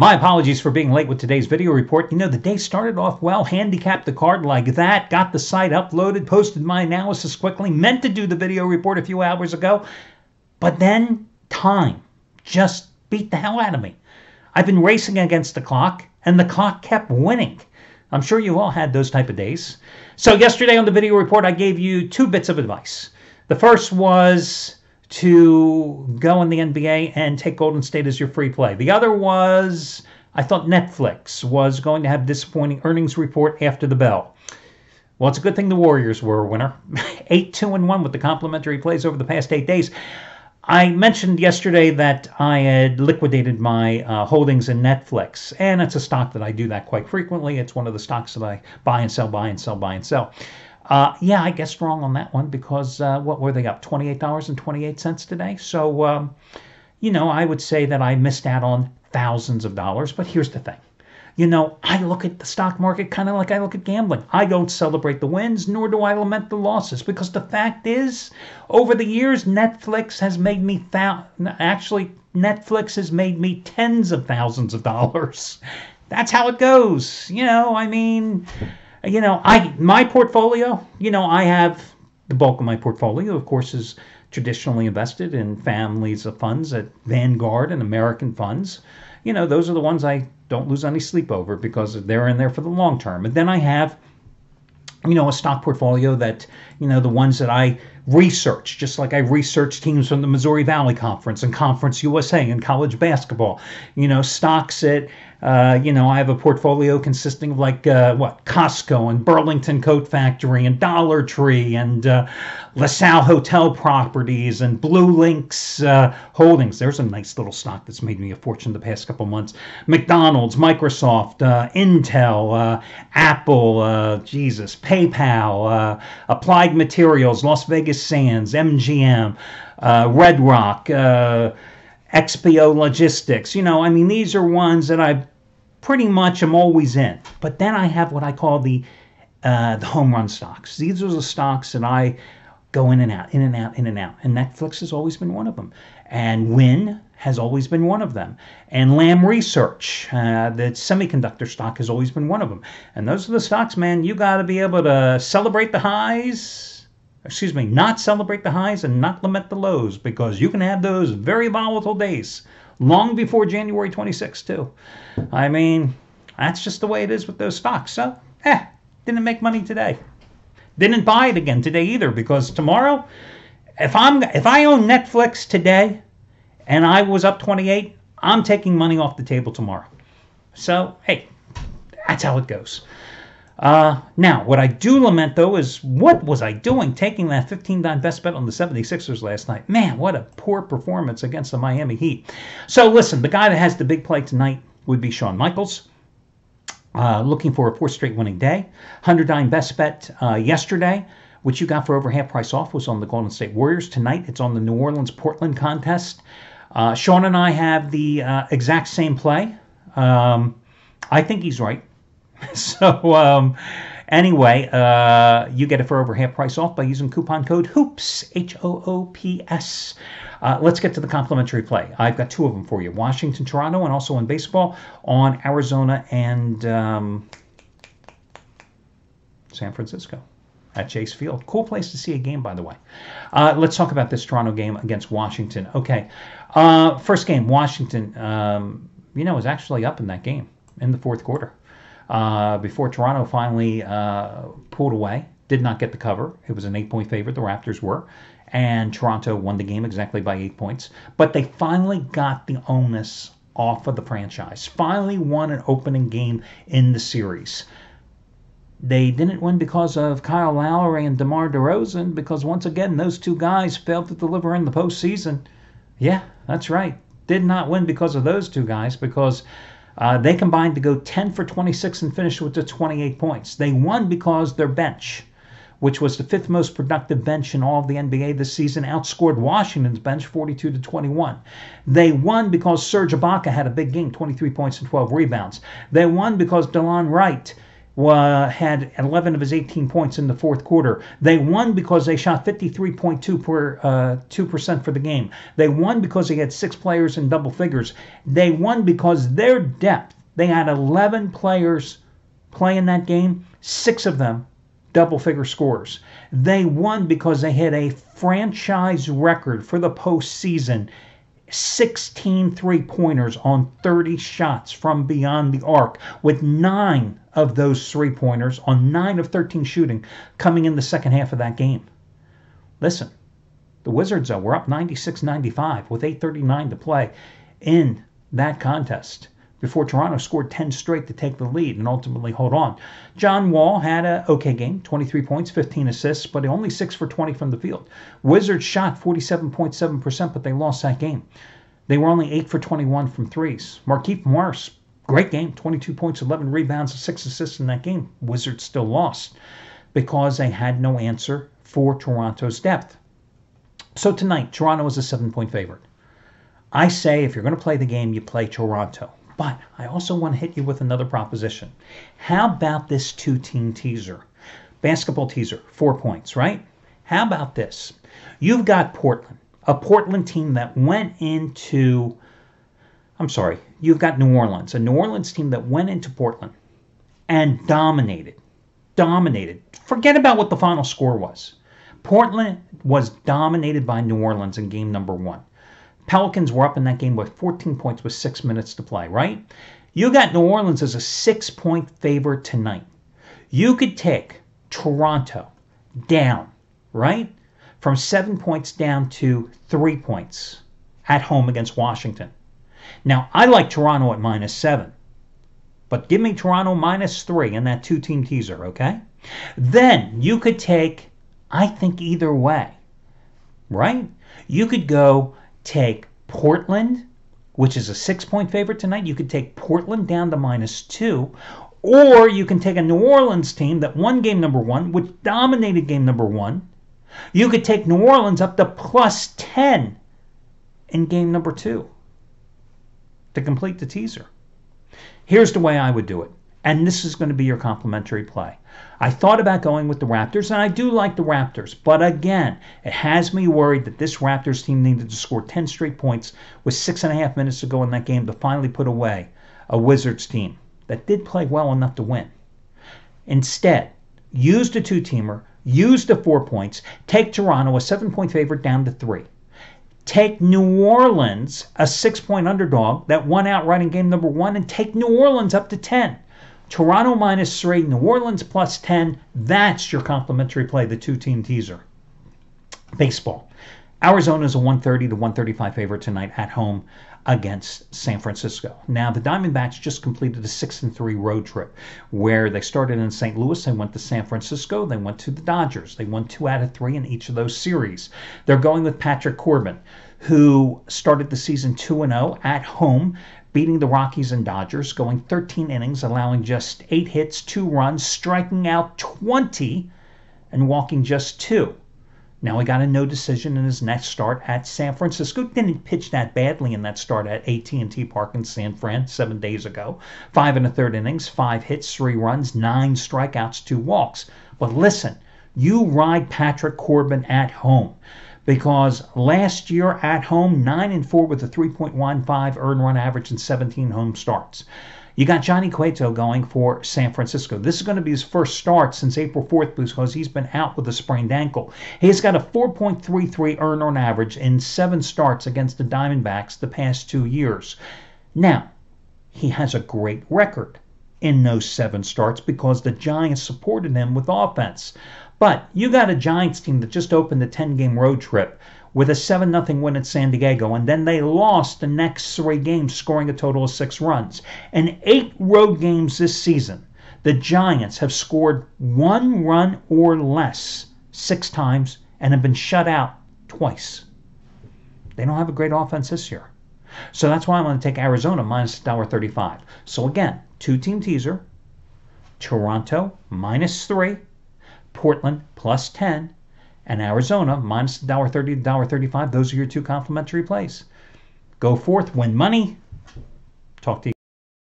My apologies for being late with today's video report. You know, the day started off well, handicapped the card like that, got the site uploaded, posted my analysis quickly, meant to do the video report a few hours ago, but then time just beat the hell out of me. I've been racing against the clock, and the clock kept winning. I'm sure you all had those type of days. So yesterday on the video report, I gave you two bits of advice. The first was to go in the NBA and take Golden State as your free play. The other was, I thought Netflix was going to have a disappointing earnings report after the bell. Well, it's a good thing the Warriors were a winner. 8-2-1 with the complimentary plays over the past 8 days. I mentioned yesterday that I had liquidated my holdings in Netflix, and it's a stock that I do that quite frequently. It's one of the stocks that I buy and sell, buy and sell, buy and sell. Yeah, I guessed wrong on that one because what were they up? $28.28 today. So, you know, I would say that I missed out on thousands of dollars. But here's the thing. You know, I look at the stock market kind of like I look at gambling. I don't celebrate the wins, nor do I lament the losses, because the fact is, over the years, Netflix has made me Netflix has made me tens of thousands of dollars. That's how it goes. You know, I mean, you know, my portfolio, you know, I have the bulk of my portfolio, of course, is traditionally invested in families of funds at Vanguard and American funds. You know, those are the ones I don't lose any sleep over because they're in there for the long term. And then I have, you know, a stock portfolio that, you know, the ones that I research, just like I research teams from the Missouri Valley Conference and Conference USA and college basketball, you know, stocks at, you know, I have a portfolio consisting of like, Costco and Burlington Coat Factory and Dollar Tree and LaSalle Hotel Properties and Blue Links Holdings. There's a nice little stock that's made me a fortune the past couple months. McDonald's, Microsoft, Intel, Apple, PayPal, Applied Materials, Las Vegas Sands, MGM, Red Rock, XPO Logistics. You know, I mean, these are ones that I pretty much am always in. But then I have what I call the home run stocks. These are the stocks that I go in and out, in and out, in and out. And Netflix has always been one of them. And Wynn has always been one of them. And Lam Research, the semiconductor stock, has always been one of them. And those are the stocks, man, you got to be able to celebrate the highs. Excuse me, not celebrate the highs and not lament the lows, because you can have those very volatile days long before January 26th, too. I mean, that's just the way it is with those stocks. So, didn't make money today. Didn't buy it again today either, because tomorrow, if I own Netflix today and I was up 28, I'm taking money off the table tomorrow. So, hey, that's how it goes. Now, what I do lament, though, is what was I doing taking that $15 best bet on the 76ers last night? Man, what a poor performance against the Miami Heat. So, listen, the guy that has the big play tonight would be Shawn Michaels. Looking for a fourth straight winning day. $100 best bet yesterday, which you got for over half price off, was on the Golden State Warriors. Tonight, it's on the New Orleans-Portland contest. Shawn and I have the exact same play. I think he's right. So, anyway, you get it for over half price off by using coupon code HOOPS, HOOPS. Let's get to the complimentary play. I've got two of them for you. Washington, Toronto, and also in baseball on Arizona and San Francisco at Chase Field. Cool place to see a game, by the way. Let's talk about this Toronto game against Washington. Okay, first game, Washington, you know, was actually up in that game in the fourth quarter. Before Toronto finally pulled away, did not get the cover. It was an 8-point favorite, the Raptors were, and Toronto won the game exactly by 8 points. But they finally got the onus off of the franchise, finally won an opening game in the series. They didn't win because of Kyle Lowry and DeMar DeRozan, because once again, those two guys failed to deliver in the postseason. Yeah, that's right. Did not win because of those two guys, because they combined to go 10 for 26 and finish with the 28 points. They won because their bench, which was the fifth most productive bench in all of the NBA this season, outscored Washington's bench 42-21. They won because Serge Ibaka had a big game, 23 points and 12 rebounds. They won because DeLon Wright had 11 of his 18 points in the fourth quarter. They won because they shot 53.2% for the game. They won because they had 6 players in double figures. They won because their depth, they had 11 players play in that game, 6 of them double-figure scores. They won because they had a franchise record for the postseason, 16 three-pointers on 30 shots from beyond the arc, with 9 of those three-pointers on 9 of 13 shooting coming in the second half of that game. Listen, the Wizards were up 96-95 with 8:39 to play in that contest before Toronto scored 10 straight to take the lead and ultimately hold on. John Wall had an okay game, 23 points, 15 assists, but only 6 for 20 from the field. Wizards shot 47.7%, but they lost that game. They were only 8 for 21 from threes. Markieff Morris, great game, 22 points, 11 rebounds, and 6 assists in that game. Wizards still lost because they had no answer for Toronto's depth. So tonight, Toronto is a 7-point favorite. I say if you're going to play the game, you play Toronto. But I also want to hit you with another proposition. How about this 2-team teaser? Basketball teaser, 4 points, right? How about this? You've got Portland, a Portland team that went into, you've got New Orleans, a New Orleans team that went into Portland and dominated. Forget about what the final score was. Portland was dominated by New Orleans in game number 1. Pelicans were up in that game by 14 points with 6 minutes to play, right? You got New Orleans as a 6-point favorite tonight. You could take Toronto down, right? From 7 points down to 3 points at home against Washington. Now, I like Toronto at -7. But give me Toronto -3 in that 2-team teaser, okay? Then you could take, I think either way, right? You could go take Portland, which is a 6-point favorite tonight. You could take Portland down to -2, or you can take a New Orleans team that won game number 1, which dominated game number 1. You could take New Orleans up to +10 in game number 2 to complete the teaser. Here's the way I would do it, and this is going to be your complimentary play. I thought about going with the Raptors, and I do like the Raptors. But again, it has me worried that this Raptors team needed to score 10 straight points with 6.5 minutes to go in that game to finally put away a Wizards team that did play well enough to win. Instead, use the 2-teamer, use the 4 points, take Toronto, a 7-point favorite, down to 3. Take New Orleans, a 6-point underdog that won outright in game number 1, and take New Orleans up to 10. Toronto -3, New Orleans +10. That's your complimentary play, the 2-team teaser. Baseball. Arizona is a 130 to 135 favorite tonight at home against San Francisco. Now, the Diamondbacks just completed a 6-3 road trip where they started in St. Louis. They went to San Francisco. They went to the Dodgers. They won 2 out of 3 in each of those series. They're going with Patrick Corbin, who started the season 2-0 at home, beating the Rockies and Dodgers, going 13 innings, allowing just 8 hits, 2 runs, striking out 20, and walking just 2. Now he got a no decision in his next start at San Francisco. Didn't pitch that badly in that start at AT&T Park in San Fran 7 days ago. 5 1/3 innings, 5 hits, 3 runs, 9 strikeouts, 2 walks. But listen, you ride Patrick Corbin at home, because last year at home, 9-4 with a 3.15 earned run average and 17 home starts. You got Johnny Cueto going for San Francisco. This is going to be his first start since April 4th because he's been out with a sprained ankle. He's got a 4.33 earned run average in 7 starts against the Diamondbacks the past 2 years. Now, he has a great record in those 7 starts because the Giants supported him with offense. But you got a Giants team that just opened a 10-game road trip with a 7-0 win at San Diego, and then they lost the next 3 games, scoring a total of 6 runs. In 8 road games this season, the Giants have scored 1 run or less 6 times and have been shut out twice. They don't have a great offense this year. So that's why I'm going to take Arizona minus $1.35. So again, 2-team teaser, Toronto -3, Portland +10, and Arizona minus $1.30 to $1.35. Those are your 2 complimentary plays. Go forth, win money. Talk to you.